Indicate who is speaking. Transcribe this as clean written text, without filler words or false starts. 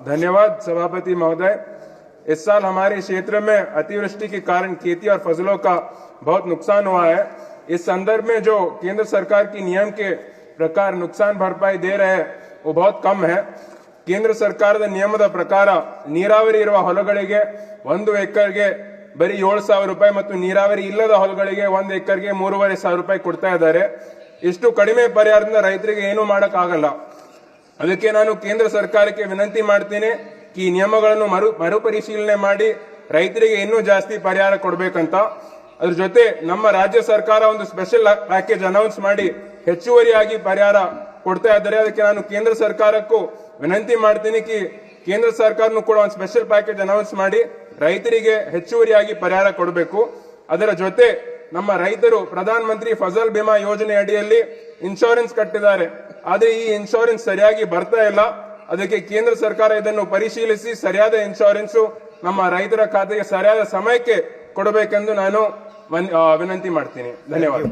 Speaker 1: धन्यवाद सभापति महोदय। इस साल हमारे क्षेत्र में अतिवृष्टि के कारण खेती और फसलों का बहुत नुकसान हुआ है। इस संदर्भ में जो केंद्र सरकार की नियम के प्रकार नुकसान भरपाई दे रहे हैं वो बहुत कम है। ಕೇಂದ್ರ ಸರ್ಕಾರದ ನಿಯಮದ ಪ್ರಕಾರ ನೀರಾವರಿ ಇರುವ ಹೊಲಗಳಿಗೆ 1 ಎಕರೆಗೆ ಬರೀ 7,000 ರೂಪಾಯಿ ಮತ್ತು ನೀರಾವರಿ ಇಲ್ಲದ ಹೊಲಗಳಿಗೆ 1 ಎಕರೆಗೆ 3,500 ರೂಪಾಯಿ ಕೊಡ್ತಾ ಇದ್ದಾರೆ। ಇಷ್ಟು ಕಡಿಮೆ ಪರಿಹಾರದಿಂದ ರೈತರಿಗೆ ಏನು ಮಾಡಕ್ ಆಗಲ್ಲ। ಅದಕ್ಕೆ ನಾನು ಕೇಂದ್ರ ಸರ್ಕಾರಕ್ಕೆ ವಿನಂತಿ ಮಾಡ್ತೀನಿ ಈ ನಿಯಮಗಳನ್ನು ಮರುಪರಿಶೀಲನೆ ಮಾಡಿ ರೈತರಿಗೆ ಇನ್ನೂ ಜಾಸ್ತಿ ಪರಿಹಾರ ಕೊಡಬೇಕಂತ। ಅದರ ಜೊತೆ ನಮ್ಮ ರಾಜ್ಯ ಸರ್ಕಾರ ಒಂದು ಸ್ಪೆಷಲ್ ಪ್ಯಾಕೇಜ್ ಅನೌನ್ಸ್ ಮಾಡಿ ಹೆಚ್ಚುವರಿಯಾಗಿ ಪರಿಹಾರ ಕೊಡ್ತಾ ಇದ್ದಾರೆ। ಅದಕ್ಕೆ ನಾನು ಕೇಂದ್ರ ಸರ್ಕಾರಕ್ಕೂ ವಿನಂತಿ ಮಾಡ್ತೀನಿ ಕೇಂದ್ರ ಸರ್ಕಾರನು ಕೂಡ ಒಂದು ಸ್ಪೆಷಲ್ ಪ್ಯಾಕೇಜ್ ಅನೌನ್ಸ್ ಮಾಡಿ ರೈತರಿಗೆ ಹೆಚ್ಚುವರಿಯಾಗಿ ಪರಿಹಾರ ಕೊಡಬೇಕು। ಅದರ ಜೊತೆ ನಮ್ಮ ರೈತರು ಪ್ರಧಾನ ಮಂತ್ರಿ ಫಸಲ್ ಬಿಮಾ ಯೋಜನೆ ಅಡಿಯಲ್ಲಿ ಇನ್ಶೂರೆನ್ಸ್ ಕಟ್ಟಿದ್ದಾರೆ, ಆದ್ರೆ ಈ ಇನ್ಶೂರೆನ್ಸ್ ಸರಿಯಾಗಿ ಬರ್ತಾ ಇಲ್ಲ। ಅದಕ್ಕೆ ಕೇಂದ್ರ ಸರ್ಕಾರ ಇದನ್ನು ಪರಿಶೀಲಿಸಿ ಸರಿಯಾದ ಇನ್ಶೂರೆನ್ಸ್ ನಮ್ಮ ರೈತರ ಖಾತೆಗೆ ಸರಿಯಾದ ಸಮಯಕ್ಕೆ ಕೊಡಬೇಕೆಂದು ನಾನು ವಿನಂತಿ ಮಾಡ್ತೀನಿ। ಧನ್ಯವಾದ।